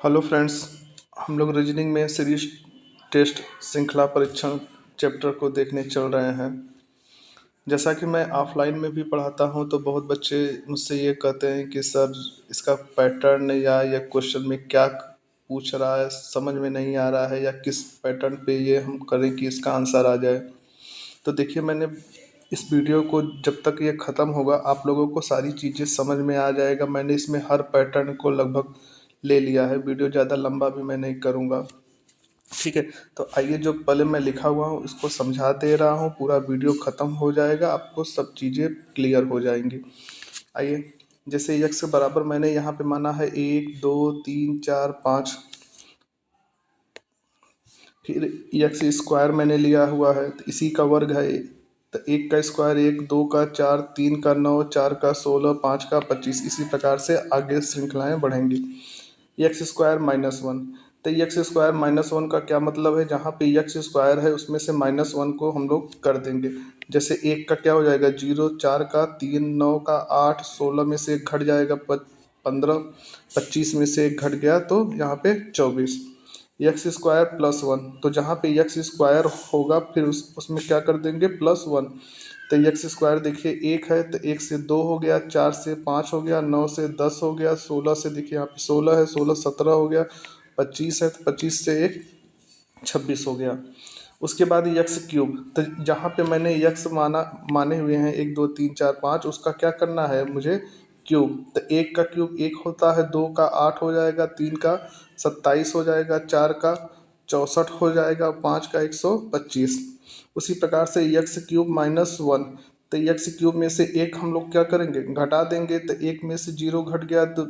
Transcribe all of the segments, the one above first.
Hello friends. हम लोग reasoning में सीरीज टेस्ट श्रृंखला परीक्षण चैप्टर को देखने चल रहे हैं। जैसा कि मैं ऑफलाइन में भी पढ़ाता हूं तो बहुत बच्चे मुझसे ये कहते हैं कि सर इसका पैटर्न या ये क्वेश्चन में क्या पूछ रहा है समझ में नहीं आ रहा है, या किस पैटर्न पे ये हम करें कि इसका आंसर आ जाए। तो देखिए, मैंने इस वीडियो को जब तक ये ख़त्म होगा आप लोगों को सारी चीज़ें समझ में आ जाएगा। मैंने इसमें हर पैटर्न को लगभग ले लिया है। वीडियो ज़्यादा लंबा भी मैं नहीं करूँगा, ठीक है। तो आइए, जो पहले मैं लिखा हुआ हूँ इसको समझा दे रहा हूँ। पूरा वीडियो ख़त्म हो जाएगा, आपको सब चीज़ें क्लियर हो जाएंगी। आइए, जैसे यक्स बराबर मैंने यहाँ पे माना है 1 2 3 4 5। फिर यक्स स्क्वायर मैंने लिया हुआ है तो इसी का वर्ग है। तो 1 का स्क्वायर 1, 2 का 4, 3 का 9, 4 का 16, 5 का 25। इसी प्रकार से आगे श्रृंखलाएं बढ़ेंगी। X square -1। तो एक्स स्क्वायर -1 का क्या मतलब है, जहाँ पे एक्स स्क्वायर है उसमें से -1 को हम लोग कर देंगे। जैसे 1 का क्या हो जाएगा 0, 4 का 3, 9 का 8, 16 में से 1 घट जाएगा 15, 25 में से 1 घट गया तो यहाँ पे 24। एक्स स्क्वायर +1, तो जहाँ पे एक्स स्क्वायर होगा फिर उसमें क्या कर देंगे +1। तो एक्स स्क्वायर देखिए 1 है तो 1 से 2 हो गया, 4 से 5 हो गया, 9 से 10 हो गया, 16 से देखिए यहाँ पे 16 है, 16 17 हो गया, 25 है तो 25 से 1 26 हो गया। उसके बाद यक्स क्यूब, तो जहाँ पे मैंने यक्स माने हुए हैं 1 2 3 4 5, उसका क्या करना है मुझे क्यूब। तो 1 का क्यूब 1 होता है, 2 का 8 हो जाएगा, 3 का 27 हो जाएगा, 4 का 64 हो जाएगा, 5 का 125। उसी प्रकार से यक्स क्यूब -1। तो यक्स क्यूब में से 1 हम लोग क्या करेंगे घटा देंगे। तो 1 में से 0 घट गया तो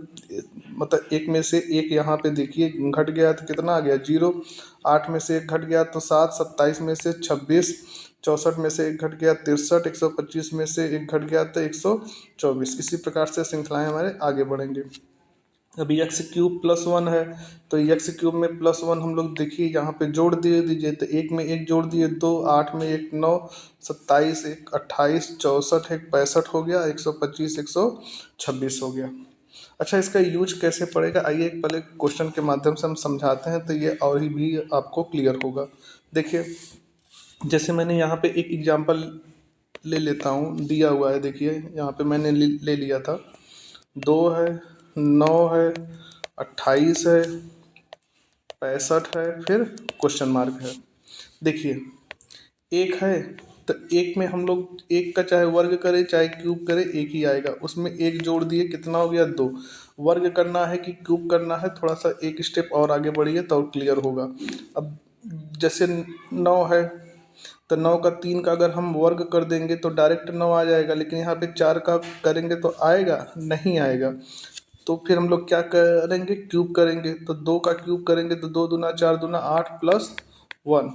मतलब 1 में से 1 यहाँ पे देखिए घट गया तो कितना आ गया 0। 8 में से 1 घट गया तो 7, 27 में से 26, 64 में से 1 घट गया 63, 125 में से 1 घट गया तो 124। इसी प्रकार से श्रृंखलाएं हमारे आगे बढ़ेंगे। अभी एक्स क्यूब +1 है तो एक्स क्यूब में +1 हम लोग देखिए यहाँ पे जोड़ दे दीजिए। तो 1 में 1 जोड़ दिए 2, 8 में 1 9, 27 1 28, 64 1 65 हो गया, 125 126 हो गया। अच्छा, इसका यूज कैसे पड़ेगा आइए एक पहले क्वेश्चन के माध्यम से हम समझाते हैं तो ये और ही भी आपको क्लियर होगा। देखिए, जैसे मैंने यहाँ पे एक एग्जांपल ले लेता हूँ, दिया हुआ है देखिए यहाँ पे मैंने ले लिया था। 2 है, 9 है, 28 है, 65 है, फिर क्वेश्चन मार्क है। देखिए, एक है तो एक में हम लोग एक का चाहे वर्ग करें चाहे क्यूब करें एक ही आएगा। उसमें एक जोड़ दिए कितना हो गया 2। वर्ग करना है कि क्यूब करना है, थोड़ा सा एक स्टेप और आगे बढ़िए तो क्लियर होगा। अब जैसे 9 है तो 9 का 3 का अगर हम वर्ग कर देंगे तो डायरेक्ट 9 आ जाएगा, लेकिन यहाँ पे 4 का करेंगे तो आएगा नहीं आएगा। तो फिर हम लोग क्या करेंगे क्यूब करेंगे। तो 2 का क्यूब करेंगे तो 2 दूना 4 दूना 8 +1।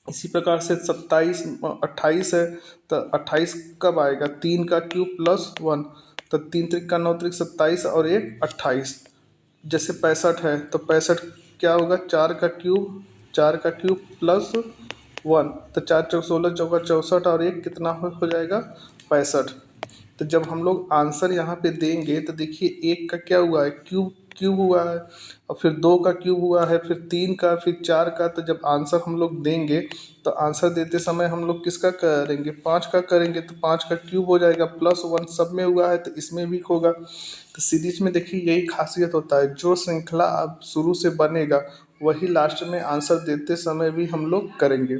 इसी प्रकार से 27 28 है तो 28 कब आएगा 3 का क्यूब +1। तो 3 त्रिक का 9 त्रिक 27 और 1 28। जैसे 65 है तो 65 क्या होगा 4 का क्यूब, 4 का क्यूब +1। तो 4 चौक 16 चौका 64 और 1 कितना हो जाएगा 65। तो जब हम लोग आंसर यहाँ पे देंगे तो देखिए 1 का क्या हुआ है क्यूब क्यूब हुआ है, और फिर 2 का क्यूब हुआ है, फिर 3 का, फिर 4 का। तो जब आंसर हम लोग देंगे तो आंसर देते समय हम लोग किसका करेंगे 5 का करेंगे। तो 5 का क्यूब हो जाएगा +1, सब में हुआ है तो इसमें भी होगा। तो सीरीज में देखिए यही खासियत होता है, जो श्रृंखला अब शुरू से बनेगा वही लास्ट में आंसर देते समय भी हम लोग करेंगे।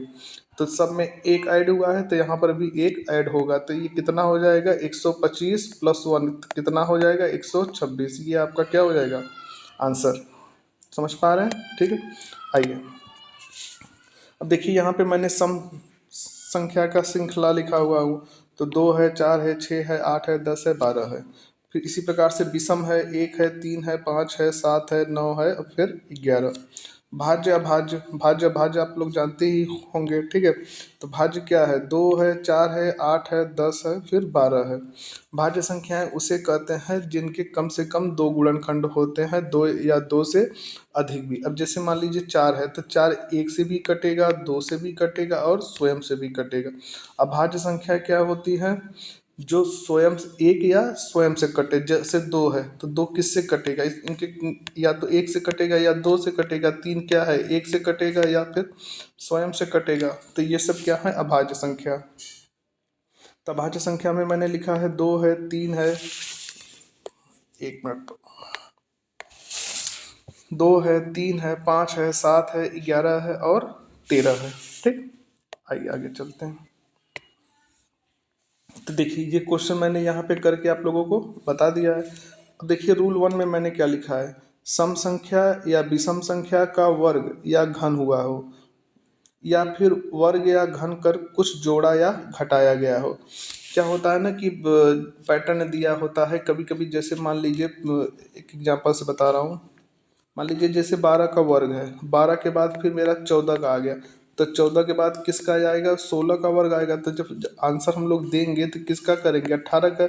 तो सब में एक ऐड हुआ है तो यहाँ पर भी एक ऐड होगा। तो ये कितना हो जाएगा 125 +1 कितना हो जाएगा 126। ये आपका क्या हो जाएगा आंसर। समझ पा रहे हैं, ठीक है। आइए, अब देखिए यहाँ पे मैंने सम संख्या का श्रृंखला लिखा हुआ हूँ। तो 2 है, 4 है, 6 है, 8 है, 10 है, 12 है। फिर इसी प्रकार से विषम है, 1 है, 3 है, 5 है, 7 है, 9 है और फिर 11। भाज्य अभाज्य, भाज्य भाज्य आप लोग जानते ही होंगे, ठीक है। तो भाज्य क्या है 2 है, 4 है, 8 है, 10 है, फिर 12 है। भाज्य संख्याएं उसे कहते हैं जिनके कम से कम 2 गुणनखंड होते हैं, 2 या 2 से अधिक भी। अब जैसे मान लीजिए 4 है तो 4 1 से भी कटेगा, 2 से भी कटेगा और स्वयं से भी कटेगा। अभाज्य संख्या क्या होती है जो स्वयं एक या स्वयं से कटे, जैसे दो है तो दो किससे कटेगा, इनके या तो एक से कटेगा या दो से कटेगा, तीन क्या है एक से कटेगा या फिर स्वयं से कटेगा। तो ये सब क्या है अभाज्य संख्या। तो अभाज्य संख्या में मैंने लिखा है 2 है, 3 है, 1 मिनट, 2 है, 3 है, 5 है, 7 है, 11 है और 13 है। ठीक, आइए आगे चलते हैं। तो देखिए ये क्वेश्चन मैंने यहाँ पे करके आप लोगों को बता दिया है। अब देखिए रूल 1 में मैंने क्या लिखा है, सम संख्या या विषम संख्या का वर्ग या घन हुआ हो, या फिर वर्ग या घन कर कुछ जोड़ा या घटाया गया हो। क्या होता है ना कि पैटर्न दिया होता है कभी कभी, जैसे मान लीजिए एक एग्जांपल से बता रहा हूँ। मान लीजिए जैसे 12 का वर्ग है, 12 के बाद फिर मेरा 14 का आ गया, तो 14 के बाद किसका आएगा, 16 का वर्ग आएगा। तो जब आंसर हम लोग देंगे तो किसका करेंगे, 18 का।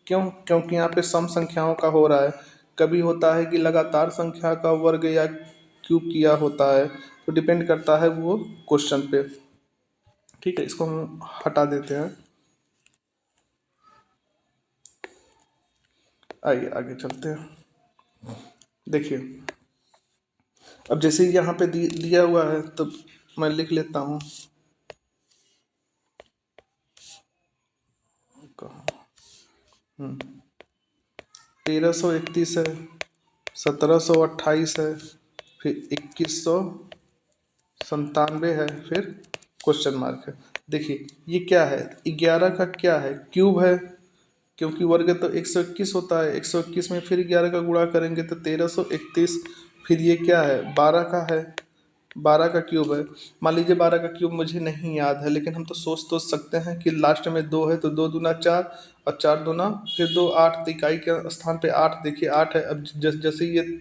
क्यों, क्योंकि यहाँ पे सम संख्याओं का हो रहा है। कभी होता है कि लगातार संख्या का वर्ग या क्यूब किया होता है, तो डिपेंड करता है वो क्वेश्चन पे। ठीक है, इसको हम हटा देते हैं। आइए आगे चलते हैं। देखिए अब जैसे यहाँ पे दिया हुआ है तो मैं लिख लेता हूँ। कहाँ, 1331 है, 1728 है, फिर 2197 है, फिर क्वेश्चन मार्क है। देखिए ये क्या है, 11 का क्या है, क्यूब है, क्योंकि वर्ग तो 121 होता है। 121 में फिर 11 का गुणा करेंगे तो 1331। फिर ये क्या है, 12 का है, 12 का क्यूब है। मान लीजिए 12 का क्यूब मुझे नहीं याद है, लेकिन हम तो सोच सकते हैं कि लास्ट में 2 है तो 2 दूना 4 और 4 दूना फिर 2 8, तो इकाई के स्थान पे 8, देखिए 8 है। अब जैसे ये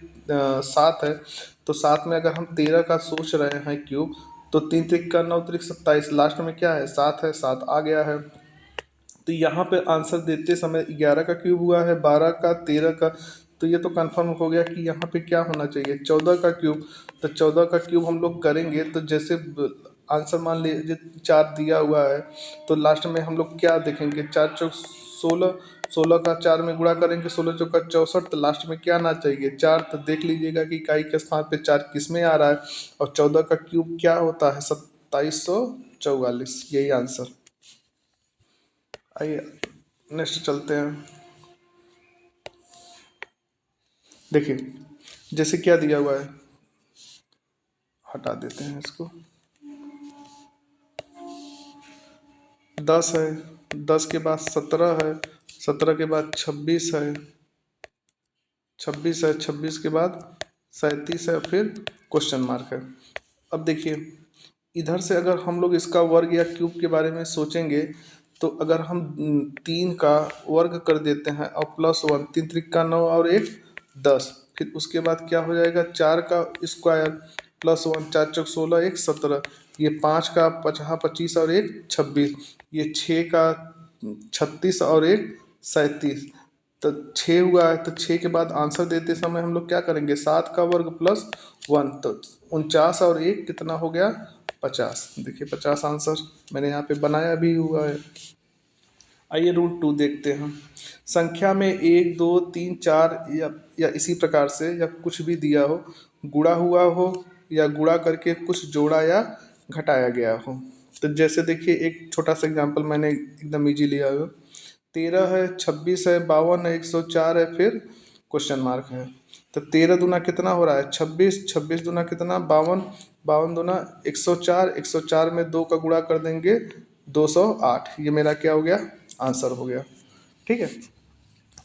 7 है, तो 7 में अगर हम 13 का सोच रहे हैं क्यूब, तो 3 त्रिक का 9 त्रिक 27, लास्ट में क्या है 7 है, 7 आ गया है। तो यहाँ पे आंसर देते समय 11 का क्यूब हुआ है, 12 का, 13 का, तो ये तो कंफर्म हो गया कि यहाँ पे क्या होना चाहिए 14 का क्यूब। तो 14 का क्यूब हम लोग करेंगे तो जैसे आंसर मान लीजिए 4 दिया हुआ है, तो लास्ट में हम लोग क्या देखेंगे, 4 चौक 16, 16 का 4 में गुणा करेंगे, 16 चौका 64, तो लास्ट में क्या आना चाहिए 4। तो देख लीजिएगा कि इकाई के स्थान पे 4 किस में आ रहा है, और 14 का क्यूब क्या होता है 2744, यही आंसर। आइए नेक्स्ट चलते हैं। देखिए जैसे क्या दिया हुआ है, हटा देते हैं इसको। 10 है, 10 के बाद 17 है, 17 के बाद 26 है, 26 है, 26 के बाद 37 है, फिर क्वेश्चन मार्क है। अब देखिए इधर से अगर हम लोग इसका वर्ग या क्यूब के बारे में सोचेंगे, तो अगर हम 3 का वर्ग कर देते हैं और +1, 3 त्रिक का 9 और 1 10, फिर उसके बाद क्या हो जाएगा 4 का स्क्वायर +1, 4 चौक 16, 1 17, ये 5 का 25 और 1 26, ये 6 का 36 और 1 37। तो 6 हुआ है, तो 6 के बाद आंसर देते समय हम लोग क्या करेंगे, 7 का वर्ग +1, तो 49 और 1 कितना हो गया 50। देखिए 50 आंसर मैंने यहाँ पे बनाया भी हुआ है। आइए रूल 2 देखते हैं। संख्या में 1 2 3 4 या इसी प्रकार से या कुछ भी दिया हो, गुणा हुआ हो या गुणा करके कुछ जोड़ा या घटाया गया हो। तो जैसे देखिए एक छोटा सा एग्जांपल मैंने एकदम इजी लिया हो, 13 है, 26 है, 52 है, 104 है, फिर क्वेश्चन मार्क है। तो 13 दूना कितना हो रहा है 26, 26 दूना कितना 52, 52 दूना 104, 104 में 2 का गुणा कर देंगे 208, ये मेरा क्या हो गया आंसर हो गया। ठीक है,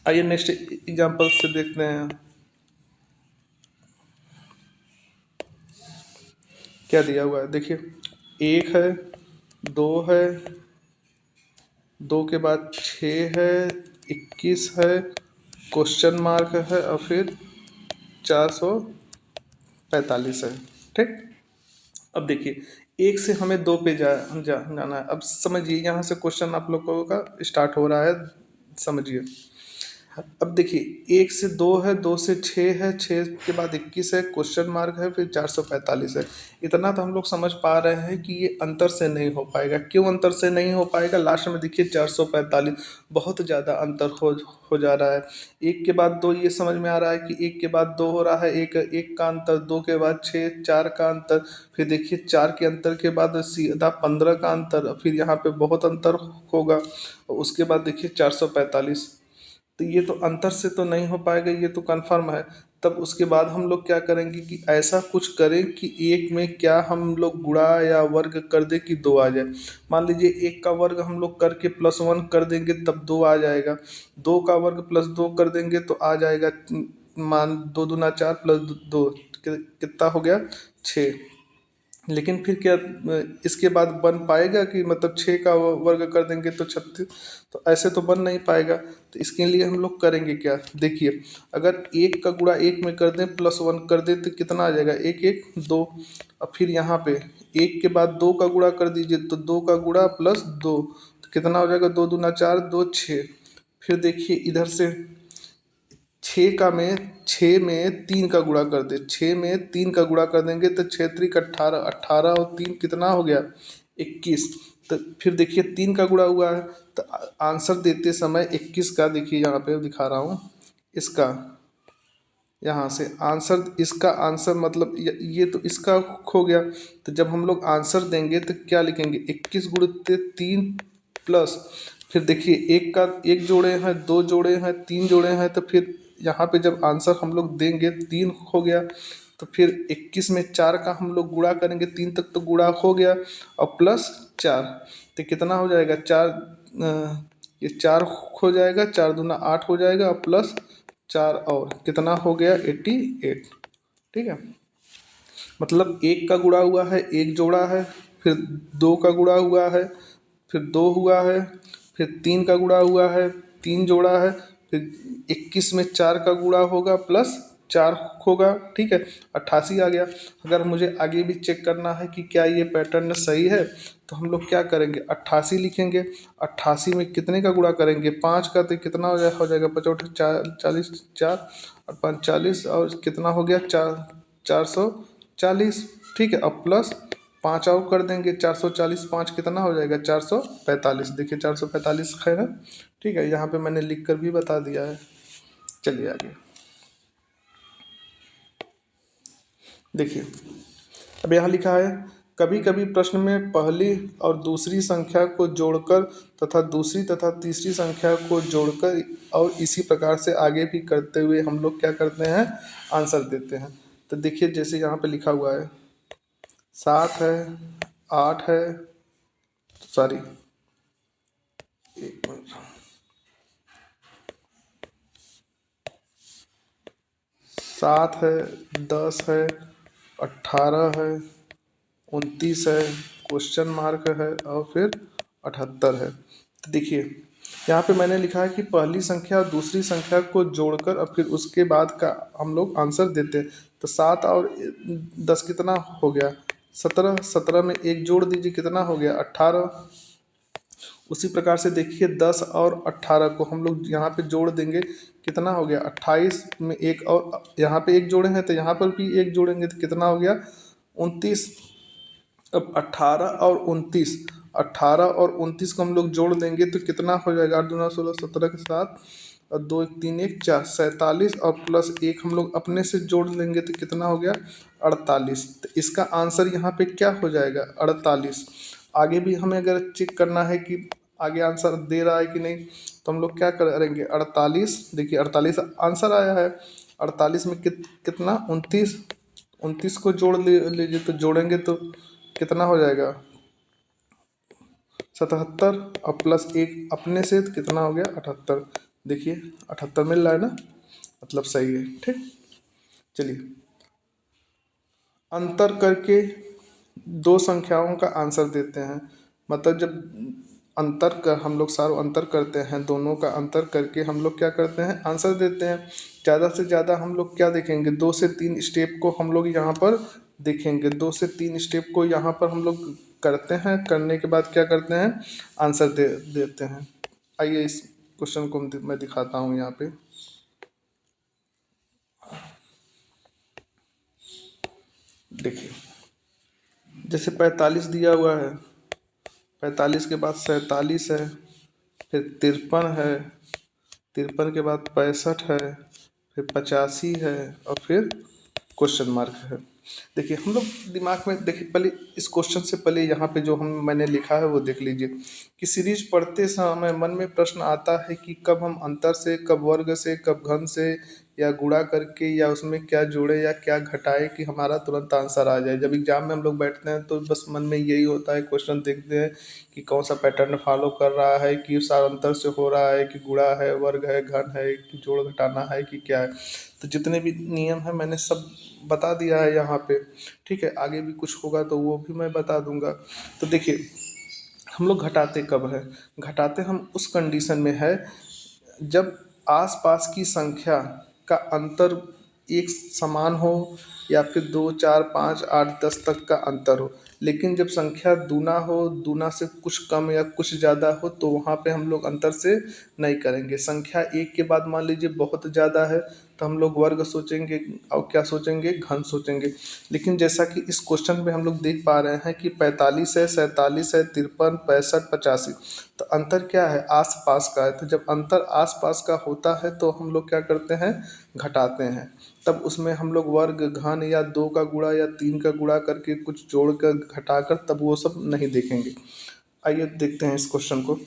आइए नेक्स्ट एग्जांपल से देखते हैं क्या दिया हुआ है। देखिए 1 है, 2 है, 2 के बाद 6 है, 21 है, क्वेश्चन मार्क है और फिर 445 है। ठीक, अब देखिए 1 से हमें 2 पे जाना है। अब समझिए यहाँ से क्वेश्चन आप लोगों का स्टार्ट हो रहा है, समझिए। अब देखिए 1 से 2 है, 2 से 6 है, 6 के बाद 21 है, क्वेश्चन मार्क है, फिर 445 है। इतना तो हम लोग समझ पा रहे हैं कि ये अंतर से नहीं हो पाएगा। क्यों अंतर से नहीं हो पाएगा? लास्ट में देखिए 445 बहुत ज़्यादा अंतर हो जा रहा है। 1 के बाद 2 ये समझ में आ रहा है कि 1 के बाद 2 हो रहा है, 1 का अंतर, 2 के बाद 6, 4 का अंतर, फिर देखिए 4 के अंतर के बाद सीधा 15 का अंतर, फिर यहाँ पे बहुत अंतर होगा। और उसके बाद देखिए 445, तो ये तो अंतर से तो नहीं हो पाएगा, ये तो कंफर्म है। तब उसके बाद हम लोग क्या करेंगे कि ऐसा कुछ करें कि एक में क्या हम लोग गुणा या वर्ग कर दें कि दो आ जाए। मान लीजिए एक का वर्ग हम लोग करके +1 कर देंगे तब दो आ जाएगा। दो का वर्ग +2 कर देंगे तो आ जाएगा, मान 2 दूना 4 प्लस 2 कितना हो गया 6। लेकिन फिर क्या इसके बाद बन पाएगा कि मतलब 6 का वर्ग कर देंगे तो 36, तो ऐसे तो बन नहीं पाएगा। तो इसके लिए हम लोग करेंगे क्या, देखिए अगर 1 का गुणा 1 में कर दें +1 कर दें तो कितना आ जाएगा, 1 1 2। अब फिर यहाँ पे 1 के बाद 2 का गुणा कर दीजिए तो 2 का गुणा +2 तो कितना हो जाएगा, 2 दूना 4 2 6। फिर देखिए इधर से 6 में 3 का गुणा कर दे, 6 में 3 का गुणा कर देंगे तो 6 3 18, 18 और 3 कितना हो गया 21। तो फिर देखिए 3 का गुणा हुआ है तो आंसर देते समय 21 का, देखिए यहाँ पे दिखा रहा हूँ इसका, यहाँ से आंसर, इसका आंसर मतलब ये तो इसका खो गया। तो जब हम लोग आंसर देंगे तो क्या लिखेंगे, 21 गुणित 3 प्लस, फिर देखिए एक जोड़े हैं, 2 जोड़े हैं, 3 जोड़े हैं, तो फिर यहाँ पे जब आंसर हम लोग देंगे 3 हो गया। तो फिर 21 में 4 का हम लोग गुणा करेंगे, 3 तक तो गुणा हो गया और +4 तो कितना हो जाएगा 4, ये 4 हो जाएगा, 4 दूना 8 हो जाएगा और +4 और कितना हो गया 88। ठीक है, मतलब 1 का गुणा हुआ है, 1 जोड़ा है, फिर 2 का गुणा हुआ है, फिर 2 हुआ है, फिर 3 का गुणा हुआ है, 3 जोड़ा है, फिर 21 में 4 का गुणा होगा +4 होगा। ठीक है, 88 आ गया। अगर मुझे आगे भी चेक करना है कि क्या ये पैटर्न सही है तो हम लोग क्या करेंगे, 88 लिखेंगे। 88 में कितने का गुणा करेंगे, 5 का, तो कितना हो जाएगा 5 40, 4 और 5 40 और कितना हो गया 440। ठीक है, अब +5 और कर देंगे, 440 5 कितना हो जाएगा 445। देखिए 445 है ना। ठीक है, यहाँ पे मैंने लिख कर भी बता दिया है। चलिए आगे देखिए, अब यहाँ लिखा है कभी कभी प्रश्न में पहली और दूसरी संख्या को जोड़कर तथा दूसरी तथा तीसरी संख्या को जोड़कर और इसी प्रकार से आगे भी करते हुए हम लोग क्या करते हैं, आंसर देते हैं। तो देखिए जैसे यहाँ पे लिखा हुआ है 7 है, 8 है, सॉरी एक मिनट, 7 है, 10 है, 18 है, 29 है, क्वेश्चन मार्क है और फिर 78 है। तो देखिए यहाँ पे मैंने लिखा है कि पहली संख्या और दूसरी संख्या को जोड़कर और फिर उसके बाद का हम लोग आंसर देते हैं। तो 7 और 10 कितना हो गया 17, 17 में 1 जोड़ दीजिए कितना हो गया 18। उसी प्रकार से देखिए 10 और 18 को हम लोग यहाँ पे जोड़ देंगे कितना हो गया 28 में 1 और यहाँ पे 1 जोड़े हैं तो यहाँ पर भी 1 जोड़ेंगे तो कितना हो गया 29। अब 18 और 29 को हम लोग जोड़ देंगे तो कितना हो जाएगा 8 दूना 16, 17 के साथ और 2 1 3 1 4 47 और +1 हम लोग अपने से जोड़ लेंगे तो कितना हो गया 48। तो इसका आंसर यहाँ पे क्या हो जाएगा 48। आगे भी हमें अगर चेक करना है कि आगे आंसर दे रहा है कि नहीं तो हम लोग क्या करेंगे 48, देखिए 48 आंसर आया है। 48 में कितना 29, 29 को जोड़ लीजिए तो जोड़ेंगे तो कितना हो जाएगा 77 और +1 अपने से तो कितना हो गया 78। देखिए 78 मिल रहा है ना, मतलब सही है। ठीक, चलिए अंतर करके दो संख्याओं का आंसर देते हैं। मतलब जब अंतर कर हम लोग सारों अंतर करते हैं, दोनों का अंतर करके हम लोग क्या करते हैं आंसर देते हैं। ज़्यादा से ज़्यादा हम लोग क्या देखेंगे 2 से 3 स्टेप को हम लोग यहाँ पर देखेंगे। 2 से 3 स्टेप को यहाँ पर हम लोग करते हैं, करने के बाद क्या करते हैं आंसर देते हैं। आइए इस क्वेश्चन को मैं दिखाता हूँ यहाँ पे। देखिए जैसे 45 दिया हुआ है, 45 के बाद 47 है, फिर 53 है, 53 के बाद 65 है, फिर 85 है, और फिर क्वेश्चन मार्क है। देखिए हम लोग दिमाग में देखिए, पहले इस क्वेश्चन से पहले यहाँ पे जो हम मैंने लिखा है वो देख लीजिए कि सीरीज पढ़ते समय मन में प्रश्न आता है कि कब हम अंतर से, कब वर्ग से, कब घन से, या गुणा करके, या उसमें क्या जोड़े या क्या घटाए कि हमारा तुरंत आंसर आ जाए। जब एग्जाम में हम लोग बैठते हैं तो बस मन में यही होता है, क्वेश्चन देखते हैं कि कौन सा पैटर्न फॉलो कर रहा है, कि सार अंतर से हो रहा है, कि गुणा है, वर्ग है, घन है, कि जोड़ घटाना है, कि क्या है। तो जितने भी नियम है मैंने सब बता दिया है यहाँ पे, ठीक है। आगे भी कुछ होगा तो वो भी मैं बता दूंगा। तो देखिए हम लोग घटाते कब है, घटाते हम उस कंडीशन में है जब आसपास की संख्या का अंतर एक समान हो, या फिर 2, 4, 5, 8, 10 तक का अंतर हो। लेकिन जब संख्या दूना हो, दूना से कुछ कम या कुछ ज़्यादा हो, तो वहाँ पे हम लोग अंतर से नहीं करेंगे। संख्या एक के बाद मान लीजिए बहुत ज़्यादा है तो हम लोग वर्ग सोचेंगे, और क्या सोचेंगे, घन सोचेंगे। लेकिन जैसा कि इस क्वेश्चन में हम लोग देख पा रहे हैं कि 45 है, 47 है, 53, 65, 85, तो अंतर क्या है, आस पास का है। तो जब अंतर आस पास का होता है तो हम लोग क्या करते हैं, घटाते हैं। तब उसमें हम लोग वर्ग, घन, या 2 का गुणा या 3 का गुणा करके कुछ जोड़ कर घटाकर तब वो सब नहीं देखेंगे। आइए देखते हैं इस क्वेश्चन को।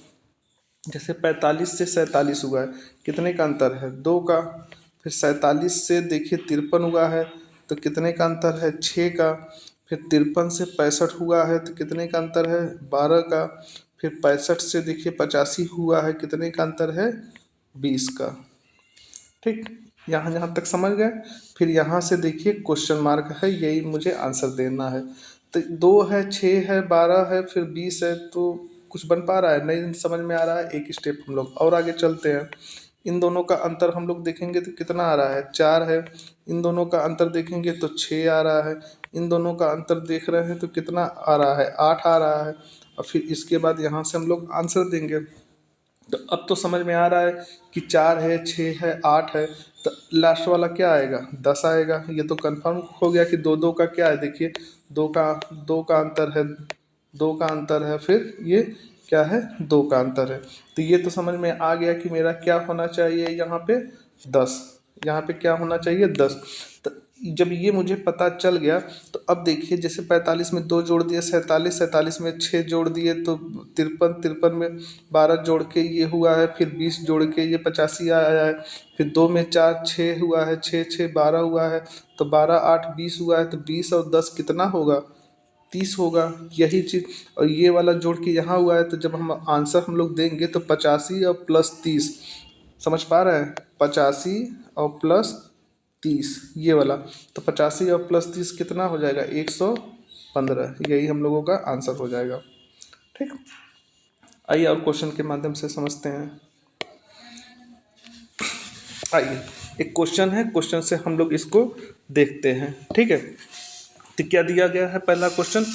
जैसे 45 से 47 हुआ है, कितने का अंतर है, 2 का। फिर 47 से देखिए 53 हुआ है तो कितने का अंतर है, 6 का। फिर 53 से 65 हुआ है तो कितने का अंतर है, 12 का। फिर 65 से देखिए 85 हुआ है, कितने का अंतर है, 20 का। ठीक, यहाँ यहाँ तक समझ गए। फिर यहाँ से देखिए क्वेश्चन मार्क है, यही मुझे आंसर देना है। तो 2 है, 6 है, 12 है, फिर 20 है, तो कुछ बन पा रहा है, नहीं समझ में आ रहा है। एक स्टेप हम लोग और आगे चलते हैं। इन दोनों का अंतर हम लोग देखेंगे तो कितना आ रहा है, 4 है। इन दोनों का अंतर देखेंगे तो 6 आ रहा है। इन दोनों का अंतर देख रहे हैं तो कितना आ रहा है, 8 आ रहा है। और फिर इसके बाद यहाँ से हम लोग आंसर देंगे। तो अब तो समझ में आ रहा है कि 4 है, 6 है, 8 है, तो लास्ट वाला क्या आएगा, 10 आएगा। ये तो कंफर्म हो गया कि दो दो का क्या है, देखिए दो का अंतर है, 2 का अंतर है, फिर ये क्या है, 2 का अंतर है। तो ये तो समझ में आ गया कि मेरा क्या होना चाहिए यहाँ पे, 10। यहाँ पे क्या होना चाहिए, 10। तो जब ये मुझे पता चल गया तो अब देखिए जैसे 45 में 2 जोड़ दिए 47, 47 में 6 जोड़ दिए तो 53, 53 में 12 जोड़ के ये हुआ है, फिर 20 जोड़ के ये 85 आया है। फिर 2 में 4, 6 हुआ है, 6 6 12 हुआ है, तो 12 8 20 हुआ है। तो 20 और 10 कितना होगा, 30 होगा। यही चीज़, और ये वाला जोड़ के यहाँ हुआ है, तो जब हम आंसर हम लोग देंगे तो 85 और प्लस 30, समझ पा रहे हैं, 85 और प्लस 30 ये वाला। तो 85 और प्लस 30 कितना हो जाएगा, 115। यही हम लोगों का आंसर हो जाएगा। ठीक, आइए और क्वेश्चन के माध्यम से समझते हैं। आइए एक क्वेश्चन है, क्वेश्चन से हम लोग इसको देखते हैं, ठीक है। तो क्या दिया गया है, पहला क्वेश्चन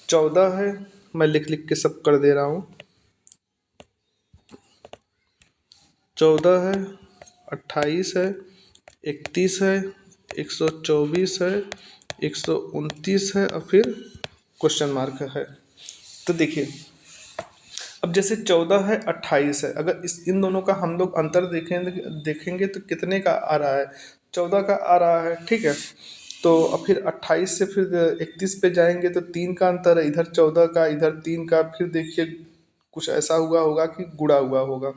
14 है, मैं लिख लिख के सब कर दे रहा हूँ। 14 है, 28 है, 31 है, 124 है, 129 है, और फिर क्वेश्चन मार्क है। तो देखिए अब जैसे 14 है, 28 है, अगर इन दोनों का हम लोग अंतर देखेंगे तो कितने का आ रहा है, 14 का आ रहा है, ठीक है। तो अब फिर 28 से फिर 31 पे जाएंगे तो 3 का अंतर है, इधर 14 का, इधर 3 का। फिर देखिए कुछ ऐसा हुआ होगा कि गुणा हुआ होगा।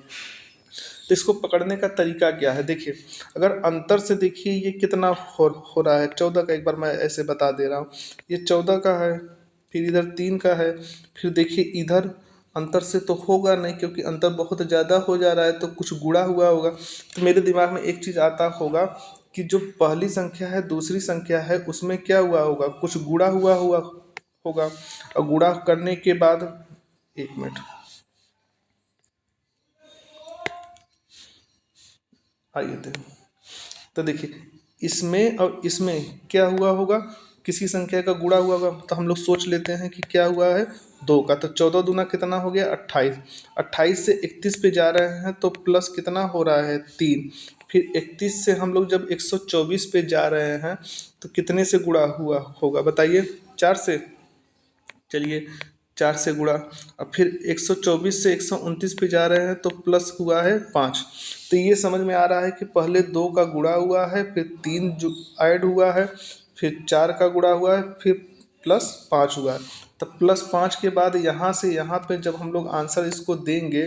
तो इसको पकड़ने का तरीका क्या है, देखिए अगर अंतर से देखिए ये कितना हो रहा है, 14 का, एक बार मैं ऐसे बता दे रहा हूँ, ये 14 का है, फिर इधर 3 का है, फिर देखिए इधर अंतर से तो होगा नहीं क्योंकि अंतर बहुत ज़्यादा हो जा रहा है, तो कुछ गुणा हुआ होगा। तो मेरे दिमाग में एक चीज़ आता होगा कि जो पहली संख्या है, दूसरी संख्या है, उसमें क्या हुआ होगा, कुछ गुणा हुआ होगा। और गुणा करने के बाद, एक मिनट, आइए थे, तो देखिए इसमें और इसमें क्या हुआ होगा, किसी संख्या का गुणा हुआ होगा। तो हम लोग सोच लेते हैं कि क्या हुआ है, 2 का। तो 14 दूना कितना हो गया, 28। 28 से 31 पे जा रहे हैं तो प्लस कितना हो रहा है, 3। फिर 31 से हम लोग जब 124 पे जा रहे हैं तो कितने से गुणा हुआ होगा बताइए? 4 से। चलिए 4 से गुणा। अब फिर 124 से 129 पे जा रहे हैं तो प्लस हुआ है 5। तो ये समझ में आ रहा है कि पहले 2 का गुणा हुआ है, फिर 3 जो ऐड हुआ है, फिर 4 का गुणा हुआ है, फिर प्लस 5 हुआ है। तब प्लस 5 के बाद यहाँ से यहाँ पे जब हम लोग आंसर इसको देंगे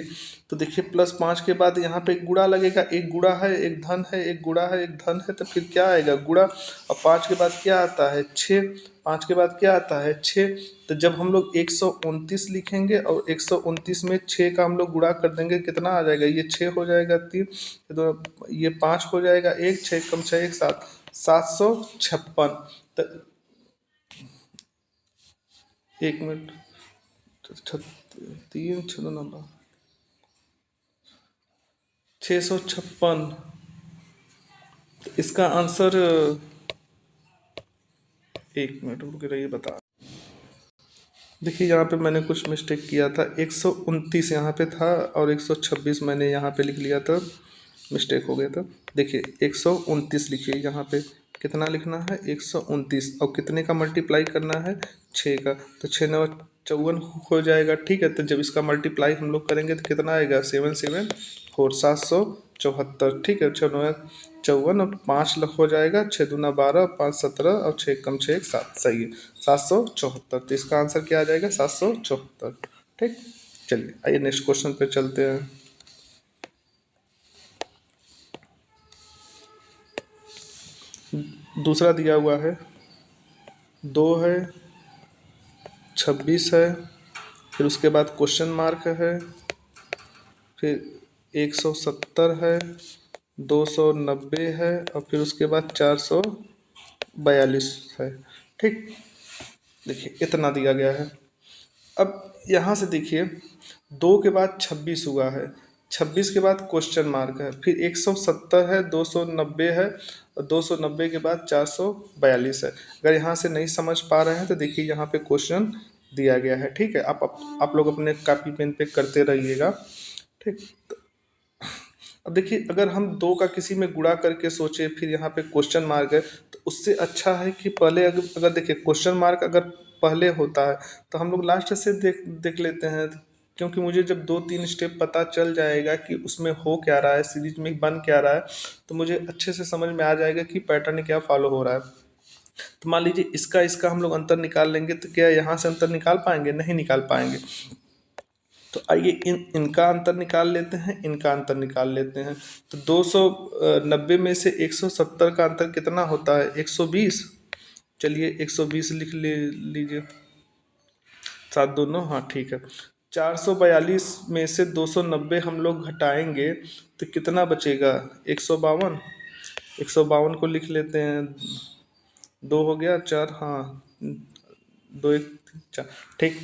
तो देखिए प्लस 5 के बाद यहाँ पे एक गुणा लगेगा, एक गुणा है एक धन है, एक गुणा है एक धन है, तो फिर क्या आएगा? गुणा। और 5 के बाद क्या आता है? 6। 5 के बाद क्या आता है? 6। तो जब हम लोग 129 लिखेंगे और 129 में 6 का हम लोग गुणा कर देंगे, कितना आ जाएगा? ये 6 हो जाएगा 3, तो ये 5 हो जाएगा 1, 6 कम 6 1 7, 756। तो 1 मिनट, 3 6 नंबर 656। इसका आंसर 1 मिनट रुक रहिए बता। देखिए यहाँ पे मैंने कुछ मिस्टेक किया था, 129 यहाँ पे था और 126 मैंने यहाँ पे लिख लिया था, मिस्टेक हो गया था। देखिए 129 लिखिए, यहाँ पे कितना लिखना है? 129, और कितने का मल्टीप्लाई करना है? 6 का। तो 6 9 54 हो जाएगा, ठीक है। तो जब इसका मल्टीप्लाई हम लोग करेंगे तो कितना आएगा? 7 7 4 774, ठीक है। 6 9 54 और 5 हो जाएगा, 6 दूना 12, 5 17 और 6 कम 6 1 7, सही है 774। तो इसका आंसर क्या आ जाएगा? 774, ठीक। चलिए आइए नेक्स्ट क्वेश्चन पे चलते हैं। दूसरा दिया हुआ है 2 है, 26 है, फिर उसके बाद क्वेश्चन मार्क है, फिर 170 है, 290 है और फिर उसके बाद 442 है, ठीक। देखिए इतना दिया गया है। अब यहाँ से देखिए 2 के बाद 26 हुआ है, 26 के बाद क्वेश्चन मार्क है, फिर 170 है, 290 है और 290 के बाद 442 है। अगर यहाँ से नहीं समझ पा रहे हैं तो देखिए यहाँ पे क्वेश्चन दिया गया है, ठीक है। आप लोग अपने कॉपी पेन पे करते रहिएगा, ठीक। अब देखिए अगर हम 2 का किसी में गुणा करके सोचे फिर यहाँ पे क्वेश्चन मार्क है तो उससे अच्छा है कि पहले अगर देखिए क्वेश्चन मार्क अगर पहले होता है तो हम लोग लास्ट से देख लेते हैं, क्योंकि मुझे जब 2 3 स्टेप पता चल जाएगा कि उसमें हो क्या रहा है, सीरीज में बन क्या रहा है, तो मुझे अच्छे से समझ में आ जाएगा कि पैटर्न क्या फॉलो हो रहा है। तो मान लीजिए इसका इसका हम लोग अंतर निकाल लेंगे तो क्या यहाँ से अंतर निकाल पाएंगे? नहीं निकाल पाएंगे। तो आइए इनका अंतर निकाल लेते हैं, इनका अंतर निकाल लेते हैं। तो 290 में से 170 का अंतर कितना होता है? 120। चलिए 120 लिख लीजिए, 7 2 9, हाँ ठीक है। 442 में से 290 हम लोग घटाएंगे तो कितना बचेगा? 152। 152 को लिख लेते हैं, 2 हो गया 4, हाँ 2 1 4, ठीक।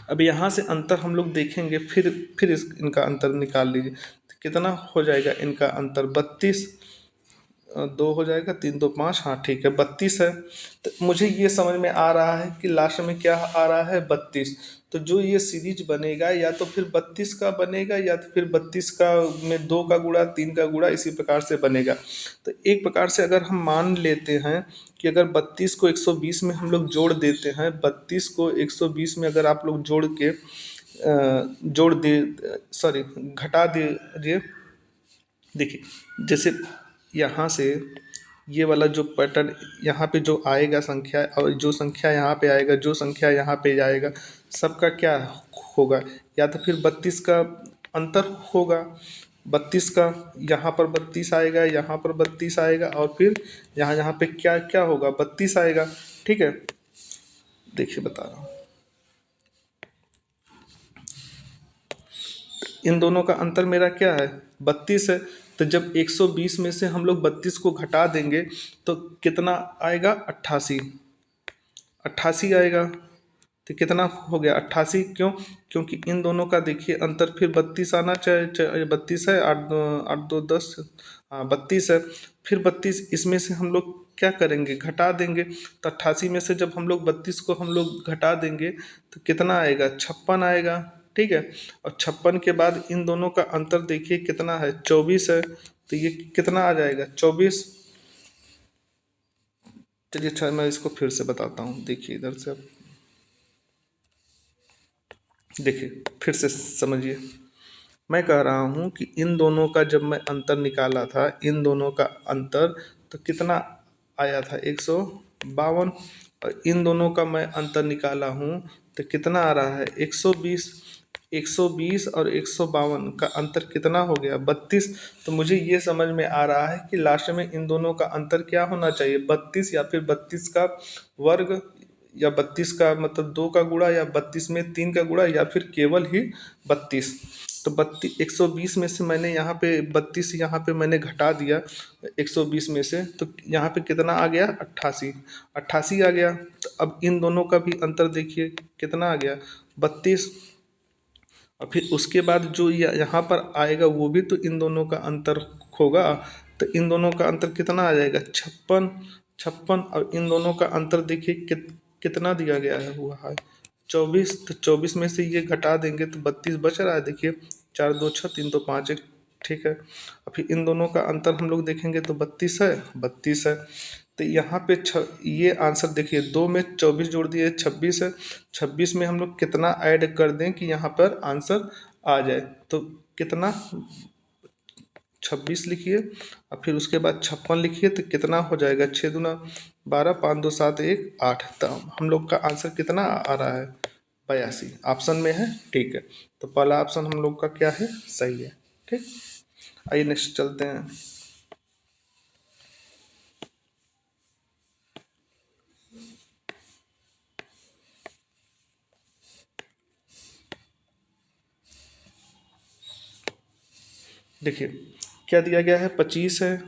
अब यहाँ से अंतर हम लोग देखेंगे, फिर इनका अंतर निकाल लीजिए तो कितना हो जाएगा इनका अंतर? 32। 2 हो जाएगा, 3 2 5, हाँ ठीक है 32 है। तो मुझे ये समझ में आ रहा है कि लास्ट में क्या आ रहा है? 32। तो जो ये सीरीज बनेगा या तो फिर 32 का बनेगा या तो फिर 32 का में 2 का गुणा 3 का गुणा, इसी प्रकार से बनेगा। तो एक प्रकार से अगर हम मान लेते हैं कि अगर 32 को 120 में हम लोग जोड़ देते हैं, 32 को 120 में अगर आप लोग जोड़ के जोड़ दे सॉरी घटा दीजिए। देखिए जैसे यहाँ से ये वाला जो पैटर्न यहाँ पे जो आएगा संख्या, और जो संख्या यहाँ पे आएगा, जो संख्या यहाँ पे जाएगा, सबका क्या होगा? या तो फिर 32 का अंतर होगा, 32 का यहाँ पर 32 आएगा, यहाँ पर 32 आएगा और फिर यहाँ यहाँ पे क्या क्या होगा? 32 आएगा, ठीक है। देखिए बता रहा हूँ, इन दोनों का अंतर मेरा क्या है? 32 है। तो जब 120 में से हम लोग 32 को घटा देंगे तो कितना आएगा? 88। 88 आएगा। तो कितना हो गया? 88। क्यों? क्योंकि इन दोनों का देखिए अंतर फिर 32 आना चाहिए। 32 है, 8 8 2 10, हाँ 32 है। फिर 32 इसमें से हम लोग क्या करेंगे? घटा देंगे। तो 88 में से जब हम लोग 32 को हम लोग घटा देंगे तो कितना आएगा? 56 आएगा, ठीक है। और 56 के बाद इन दोनों का अंतर देखिए कितना है? 24 है। तो ये कितना आ जाएगा 24। चलिए अच्छा मैं इसको फिर से बताता हूँ, देखिए इधर से अब देखिए फिर से समझिए। मैं कह रहा हूँ कि इन दोनों का जब मैं अंतर निकाला था, इन दोनों का अंतर तो कितना आया था 152, और इन दोनों का मैं अंतर निकाला हूँ तो कितना आ रहा है 120। 120 और 152 का अंतर कितना हो गया 32। तो मुझे ये समझ में आ रहा है कि लास्ट में इन दोनों का अंतर क्या होना चाहिए 32, या फिर 32 का वर्ग, या 32 का मतलब 2 का गुणा, या 32 में 3 का गुणा, या फिर केवल ही 32। तो 120 में से मैंने यहाँ पे 32 यहाँ पे मैंने घटा दिया 120 में से, तो यहाँ पे कितना आ गया 88। 88 आ गया। तो अब इन दोनों का भी अंतर देखिए कितना आ गया 32। और फिर उसके बाद जो यहाँ पर आएगा वो भी तो इन दोनों का अंतर होगा। तो इन दोनों का अंतर कितना आ जाएगा 56। 56 और इन दोनों का अंतर देखिए कितना दिया गया है हुआ है 24। तो 24 में से ये घटा देंगे तो 32 बच रहा है, देखिए 4 2 6 3 2 5 1, ठीक है। और फिर इन दोनों का अंतर हम लोग देखेंगे तो 32 है, 32 है। तो यहाँ पे ये आंसर देखिए 2 में 24 जोड़ दिए 26 है। 26 में हम लोग कितना ऐड कर दें कि यहाँ पर आंसर आ जाए, तो कितना 26 लिखिए और फिर उसके बाद 56 लिखिए, तो कितना हो जाएगा 6 दूना 12, 5 2 7 1 8। तो हम लोग का आंसर कितना आ रहा है 82 ऑप्शन में है, ठीक है। तो पहला ऑप्शन हम लोग का क्या है सही है, ठीक। आइए नेक्स्ट चलते हैं। देखिए क्या दिया गया है 25 है,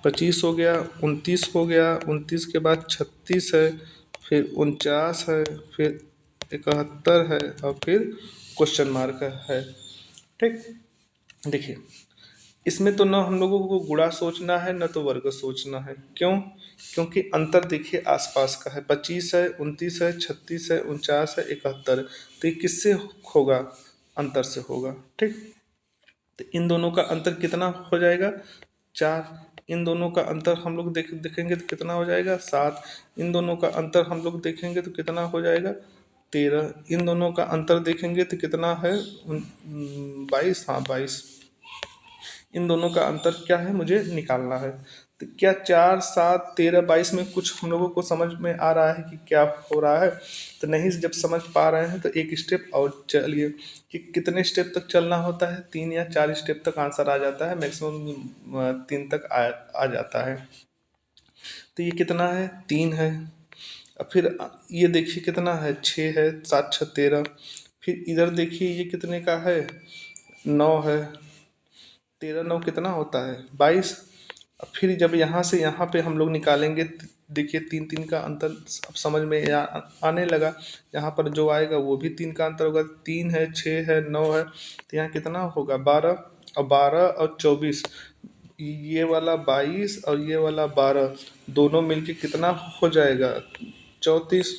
25 हो गया, 29 हो गया, 29 के बाद 36 है, फिर 49 है, फिर 71 है, और फिर क्वेश्चन मार्क है, ठीक। देखिए इसमें तो ना हम लोगों को गुणा सोचना है न तो वर्ग सोचना है, क्यों? क्योंकि अंतर देखिए आसपास का है, 25 है, 29 है, 36 है, 49 है, 71। तो ये किससे होगा? अंतर से होगा, ठीक। तो इन दोनों का अंतर कितना हो जाएगा 4। इन दोनों का अंतर हम लोग देखेंगे तो कितना हो जाएगा 7। इन दोनों का अंतर हम लोग देखेंगे तो कितना हो जाएगा 13। इन दोनों का अंतर देखेंगे तो कितना है 22, हाँ 22। इन दोनों का अंतर क्या है मुझे निकालना है। तो क्या 4 7 13 22 में कुछ हम लोगों को समझ में आ रहा है कि क्या हो रहा है? तो नहीं, जब समझ पा रहे हैं तो एक स्टेप और चलिए कि कितने स्टेप तक चलना होता है, 3 या 4 स्टेप तक आंसर आ जाता है, मैक्सिमम 3 तक आ जाता है। तो ये कितना है 3 है। अब फिर ये देखिए कितना है 6 है, 7 6 13। फिर इधर देखिए ये कितने का है 9 है, 13 9 कितना होता है 22। अब फिर जब यहाँ से यहाँ पे हम लोग निकालेंगे देखिए 3 3 का अंतर अब समझ में आने लगा। यहाँ पर जो आएगा वो भी 3 का अंतर होगा, 3 है 6 है 9 है, तो यहाँ कितना होगा 12। और 12 और 24, ये वाला 22 और ये वाला 12 दोनों मिलके कितना हो जाएगा 34।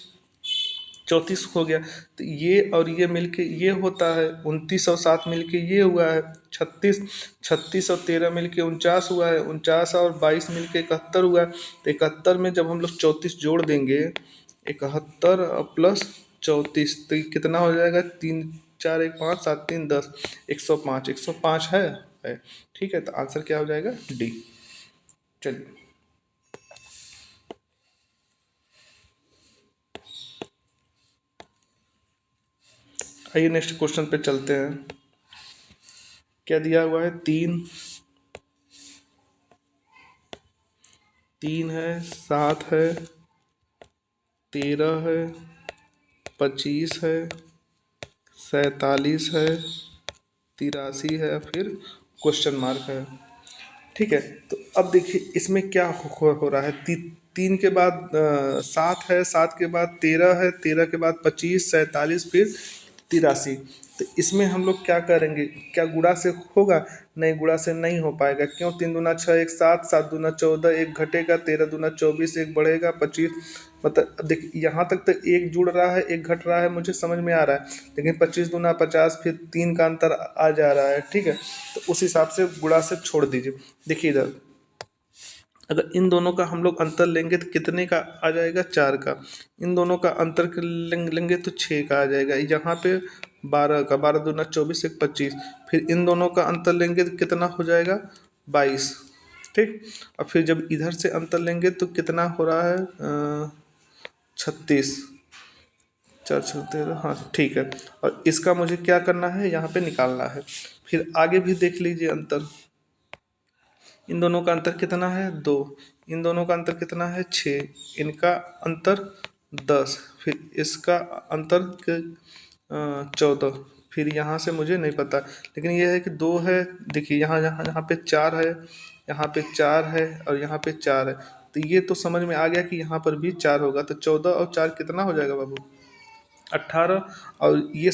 34 हो गया। तो ये और ये मिलके ये होता है 29 और 7 मिलके ये हुआ है 36। 36 और 13 मिलके 49 हुआ है, 49 और 22 मिलके 71 हुआ है। तो 71 में जब हम लोग 34 जोड़ देंगे, 71 प्लस 34, तो ये कितना हो जाएगा 3 4 1 5 7 3 10, 105। 105 है, ठीक है। तो आंसर क्या हो जाएगा डी। चलिए आइए नेक्स्ट क्वेश्चन पे चलते हैं। क्या दिया हुआ है 3 3 है, 7 है, 13 है, 25 है, 47 है, 83 है, फिर क्वेश्चन मार्क है, ठीक है। तो अब देखिए इसमें क्या हो रहा है, 3 के बाद 7 है, 7 के बाद 13 है, 13 के बाद 25, 47, फिर 83। तो इसमें हम लोग क्या करेंगे, क्या गुणा से होगा? नहीं, गुणा से नहीं हो पाएगा, क्यों? 3 दूना 6 1 7, 7 दूना 14, एक घटेगा, 13 दूना 24, एक बढ़ेगा 25, मतलब देखिए यहाँ तक तो एक जुड़ रहा है एक घट रहा है मुझे समझ में आ रहा है, लेकिन 25 दूना 50, फिर 3 का अंतर आ जा रहा है, ठीक है। तो उस हिसाब से गुणा से छोड़ दीजिए। देखिए इधर अगर इन दोनों का हम लोग अंतर लेंगे तो कितने का आ जाएगा, 4 का। इन दोनों का अंतर लेंगे तो 6 का आ जाएगा। यहाँ पे 12 का, 12 दूना 24, एक 25। फिर इन दोनों का अंतर लेंगे तो कितना हो जाएगा, 22, ठीक। और फिर जब इधर से अंतर लेंगे तो कितना हो रहा है, 36, 4 6 13, हाँ ठीक है। और इसका मुझे क्या करना है, यहाँ पे निकालना है। फिर आगे भी देख लीजिए अंतर, इन दोनों का अंतर कितना है, 2। इन दोनों का अंतर कितना है, 6। इनका अंतर 10। फिर इसका अंतर 14। फिर यहाँ से मुझे नहीं पता, लेकिन यह है कि 2 है। देखिए यहाँ यहाँ यहाँ पे 4 है, यहाँ पे 4 है और यहाँ पे 4 है। तो ये तो समझ में आ गया कि यहाँ पर भी 4 होगा। तो 14 और 4 कितना हो जाएगा बाबू, 18। और ये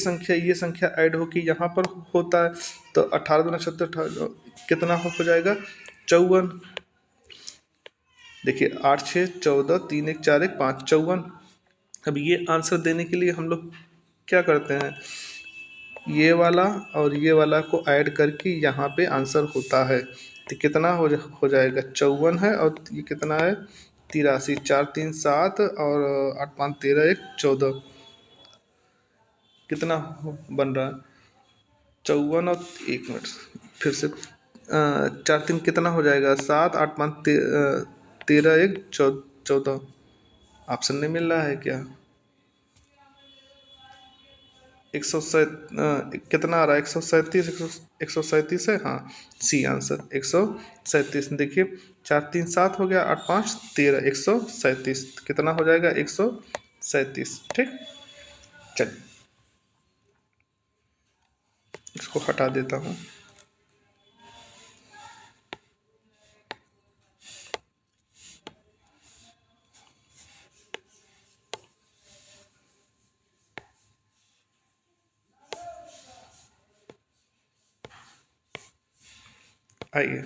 संख्या ऐड होके यहाँ पर होता है। तो 18 दूना 36, कितना हो जाएगा, 54। देखिए 8 6 14, 3 1 4 1 5, 54। अब ये आंसर देने के लिए हम लोग क्या करते हैं, ये वाला और ये वाला को ऐड करके यहाँ पे आंसर होता है। तो कितना हो जाएगा, 54 है और ये कितना है, 83। 4 3 7 और 8 5 13, 1 14, कितना बन रहा है, 54 और 1 मिनट फिर से, 4 3 कितना हो जाएगा, 7 8 5 13 1 14। ऑप्शन नहीं मिल रहा है क्या, कितना आ रहा है, 137, 137 है, हाँ सी आंसर 137। देखिए 4 3 7 हो गया, 8 5 13, 137, कितना हो जाएगा, 137, ठीक। चलिए इसको हटा देता हूँ। आइए